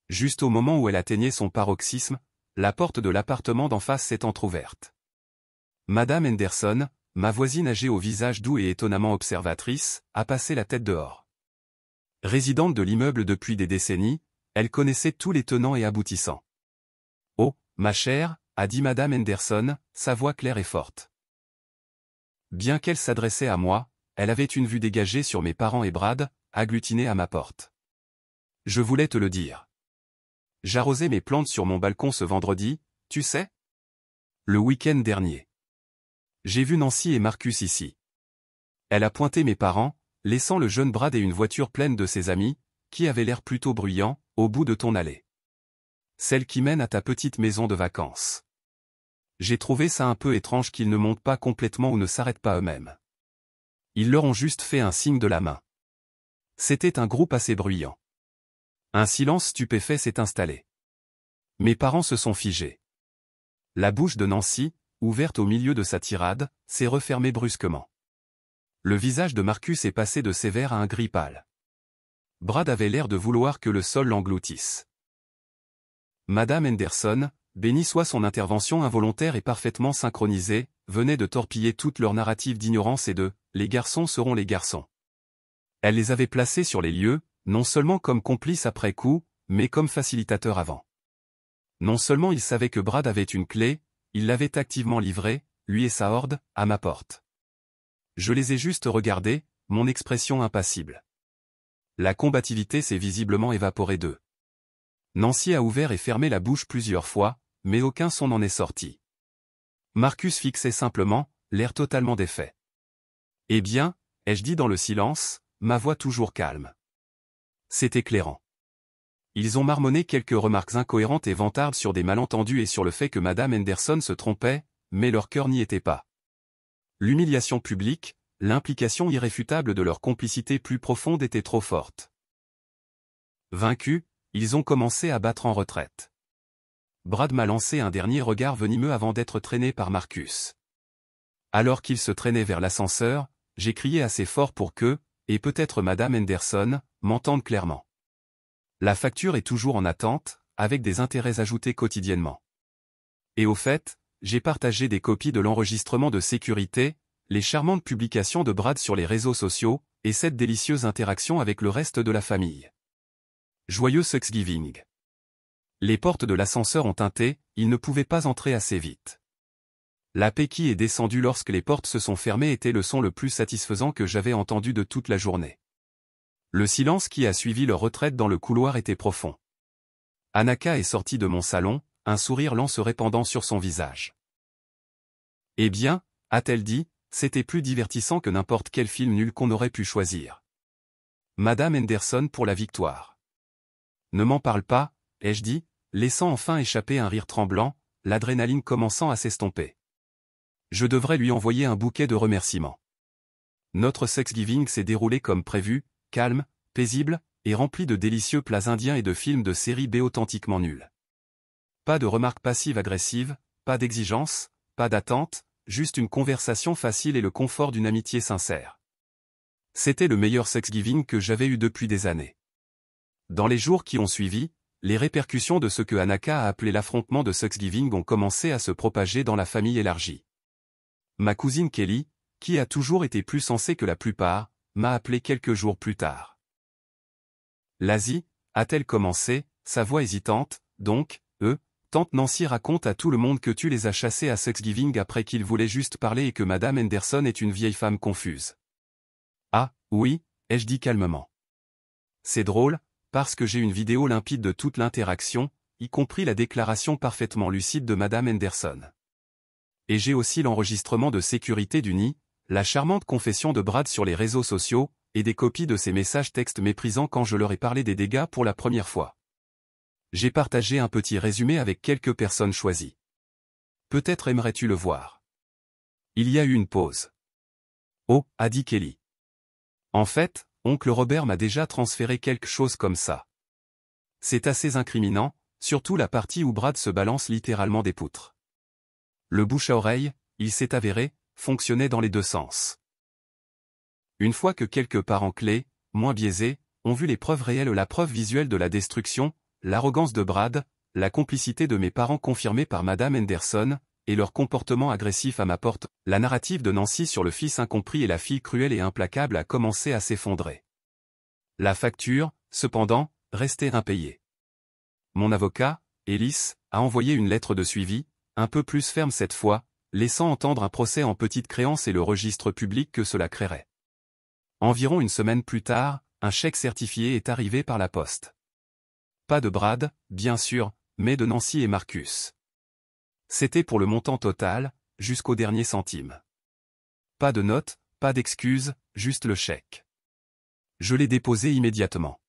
Juste au moment où elle atteignait son paroxysme, la porte de l'appartement d'en face s'est entr'ouverte. Madame Henderson, ma voisine âgée au visage doux et étonnamment observatrice, a passé la tête dehors. Résidente de l'immeuble depuis des décennies, elle connaissait tous les tenants et aboutissants. « Oh, ma chère », a dit Madame Henderson, sa voix claire et forte. Bien qu'elle s'adressait à moi, elle avait une vue dégagée sur mes parents et Brad, agglutinés à ma porte. Je voulais te le dire. J'arrosais mes plantes sur mon balcon ce vendredi, tu sais? Le week-end dernier. J'ai vu Nancy et Marcus ici. Elle a pointé mes parents, laissant le jeune Brad et une voiture pleine de ses amis, qui avaient l'air plutôt bruyants, au bout de ton allée. Celle qui mène à ta petite maison de vacances. J'ai trouvé ça un peu étrange qu'ils ne montent pas complètement ou ne s'arrêtent pas eux-mêmes. Ils leur ont juste fait un signe de la main. C'était un groupe assez bruyant. Un silence stupéfait s'est installé. Mes parents se sont figés. La bouche de Nancy, ouverte au milieu de sa tirade, s'est refermée brusquement. Le visage de Marcus est passé de sévère à un gris pâle. Brad avait l'air de vouloir que le sol l'engloutisse. Madame Henderson, béni soit son intervention involontaire et parfaitement synchronisée, venait de torpiller toute leur narrative d'ignorance et de « les garçons seront les garçons ». Elle les avait placés sur les lieux, non seulement comme complices après coup, mais comme facilitateurs avant. Non seulement ils savaient que Brad avait une clé, ils l'avaient activement livré, lui et sa horde, à ma porte. Je les ai juste regardés, mon expression impassible. La combativité s'est visiblement évaporée d'eux. Nancy a ouvert et fermé la bouche plusieurs fois, mais aucun son n'en est sorti. Marcus fixait simplement, l'air totalement défait. « Eh bien », ai-je dit dans le silence, ma voix toujours calme. C'est éclairant. Ils ont marmonné quelques remarques incohérentes et vantardes sur des malentendus et sur le fait que Madame Henderson se trompait, mais leur cœur n'y était pas. L'humiliation publique, l'implication irréfutable de leur complicité plus profonde était trop forte. Vaincus, ils ont commencé à battre en retraite. Brad m'a lancé un dernier regard venimeux avant d'être traîné par Marcus. Alors qu'il se traînait vers l'ascenseur, j'ai crié assez fort pour que, et peut-être Madame Henderson, m'entende clairement. La facture est toujours en attente, avec des intérêts ajoutés quotidiennement. Et au fait, j'ai partagé des copies de l'enregistrement de sécurité, les charmantes publications de Brad sur les réseaux sociaux, et cette délicieuse interaction avec le reste de la famille. Joyeux Thanksgiving. Les portes de l'ascenseur ont tinté, il ne pouvait pas entrer assez vite. La paix qui est descendue lorsque les portes se sont fermées était le son le plus satisfaisant que j'avais entendu de toute la journée. Le silence qui a suivi leur retraite dans le couloir était profond. Anaka est sortie de mon salon, un sourire lent se répandant sur son visage. « Eh bien », a-t-elle dit, c'était plus divertissant que n'importe quel film nul qu'on aurait pu choisir. Madame Henderson pour la victoire. Ne m'en parle pas, ai-je dit, laissant enfin échapper un rire tremblant, l'adrénaline commençant à s'estomper. Je devrais lui envoyer un bouquet de remerciements. Notre Thanksgiving s'est déroulé comme prévu, calme, paisible, et rempli de délicieux plats indiens et de films de série B authentiquement nuls. Pas de remarques passives-agressives, pas d'exigences, pas d'attente, juste une conversation facile et le confort d'une amitié sincère. C'était le meilleur Thanksgiving que j'avais eu depuis des années. Dans les jours qui ont suivi, les répercussions de ce que Anaka a appelé l'affrontement de Thanksgiving ont commencé à se propager dans la famille élargie. Ma cousine Kelly, qui a toujours été plus sensée que la plupart, m'a appelé quelques jours plus tard. L'Asie, a-t-elle commencé, sa voix hésitante, donc, tante Nancy raconte à tout le monde que tu les as chassés à Thanksgiving après qu'ils voulaient juste parler et que Madame Henderson est une vieille femme confuse. Ah, oui, ai-je dit calmement. C'est drôle, parce que j'ai une vidéo limpide de toute l'interaction, y compris la déclaration parfaitement lucide de Madame Henderson. Et j'ai aussi l'enregistrement de sécurité du nid, la charmante confession de Brad sur les réseaux sociaux, et des copies de ces messages textes méprisants quand je leur ai parlé des dégâts pour la première fois. J'ai partagé un petit résumé avec quelques personnes choisies. Peut-être aimerais-tu le voir. Il y a eu une pause. Oh, a dit Kelly. En fait, oncle Robert m'a déjà transféré quelque chose comme ça. C'est assez incriminant, surtout la partie où Brad se balance littéralement des poutres. Le bouche à oreille, il s'est avéré, fonctionnait dans les deux sens. Une fois que quelques parents clés, moins biaisés, ont vu les preuves réelles, la preuve visuelle de la destruction, l'arrogance de Brad, la complicité de mes parents confirmée par Madame Henderson, et leur comportement agressif à ma porte, la narrative de Nancy sur le fils incompris et la fille cruelle et implacable a commencé à s'effondrer. La facture, cependant, restait impayée. Mon avocat, Ellis, a envoyé une lettre de suivi, un peu plus ferme cette fois, laissant entendre un procès en petite créance et le registre public que cela créerait. Environ une semaine plus tard, un chèque certifié est arrivé par la poste. Pas de Brad, bien sûr, mais de Nancy et Marcus. C'était pour le montant total, jusqu'au dernier centime. Pas de note, pas d'excuses, juste le chèque. Je l'ai déposé immédiatement.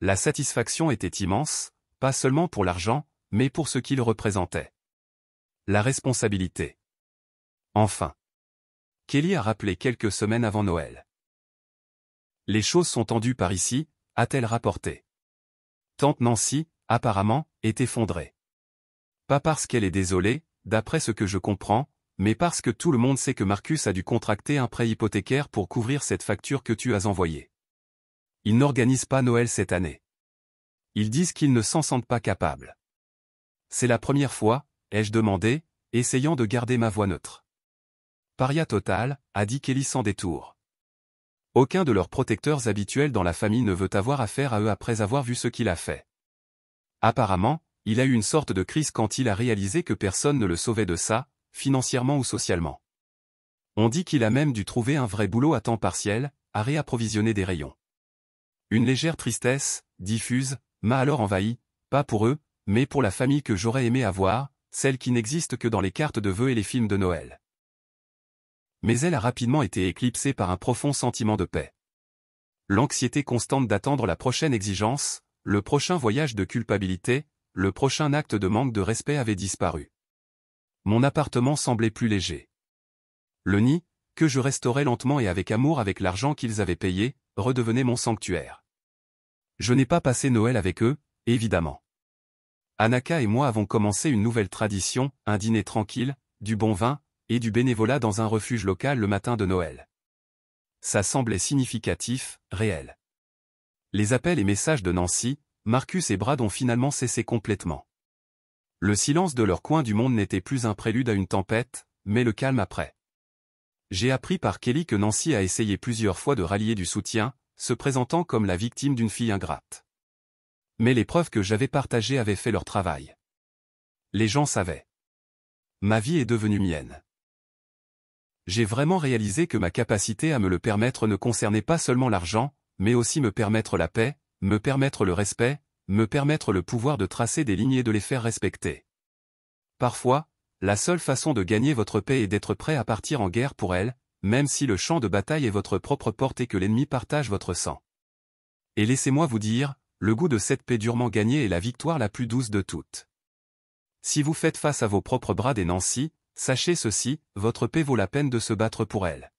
La satisfaction était immense, pas seulement pour l'argent, mais pour ce qu'il représentait. La responsabilité. Enfin. Kelly a rappelé quelques semaines avant Noël. Les choses sont tendues par ici, a-t-elle rapporté. Tante Nancy, apparemment, est effondrée. Pas parce qu'elle est désolée, d'après ce que je comprends, mais parce que tout le monde sait que Marcus a dû contracter un prêt hypothécaire pour couvrir cette facture que tu as envoyée. Ils n'organisent pas Noël cette année. Ils disent qu'ils ne s'en sentent pas capables. C'est la première fois, ai-je demandé, essayant de garder ma voix neutre. Paria total, a dit Kelly sans détour. Aucun de leurs protecteurs habituels dans la famille ne veut avoir affaire à eux après avoir vu ce qu'il a fait. Apparemment, il a eu une sorte de crise quand il a réalisé que personne ne le sauvait de ça, financièrement ou socialement. On dit qu'il a même dû trouver un vrai boulot à temps partiel, à réapprovisionner des rayons. Une légère tristesse, diffuse, m'a alors envahi, pas pour eux, mais pour la famille que j'aurais aimé avoir, celle qui n'existe que dans les cartes de vœux et les films de Noël. Mais elle a rapidement été éclipsée par un profond sentiment de paix. L'anxiété constante d'attendre la prochaine exigence, le prochain voyage de culpabilité, le prochain acte de manque de respect avait disparu. Mon appartement semblait plus léger. Le nid, que je restaurais lentement et avec amour avec l'argent qu'ils avaient payé, redevenait mon sanctuaire. Je n'ai pas passé Noël avec eux, évidemment. Anaka et moi avons commencé une nouvelle tradition, un dîner tranquille, du bon vin, et du bénévolat dans un refuge local le matin de Noël. Ça semblait significatif, réel. Les appels et messages de Nancy, Marcus et Brad ont finalement cessé complètement. Le silence de leur coin du monde n'était plus un prélude à une tempête, mais le calme après. J'ai appris par Kelly que Nancy a essayé plusieurs fois de rallier du soutien, se présentant comme la victime d'une fille ingrate. Mais les preuves que j'avais partagées avaient fait leur travail. Les gens savaient. Ma vie est devenue mienne. J'ai vraiment réalisé que ma capacité à me le permettre ne concernait pas seulement l'argent, mais aussi me permettre la paix, me permettre le respect, me permettre le pouvoir de tracer des lignes et de les faire respecter. Parfois, la seule façon de gagner votre paix est d'être prêt à partir en guerre pour elle, même si le champ de bataille est votre propre porte et que l'ennemi partage votre sang. Et laissez-moi vous dire, le goût de cette paix durement gagnée est la victoire la plus douce de toutes. Si vous faites face à vos propres Brad et Nancy, sachez ceci, votre paix vaut la peine de se battre pour elle.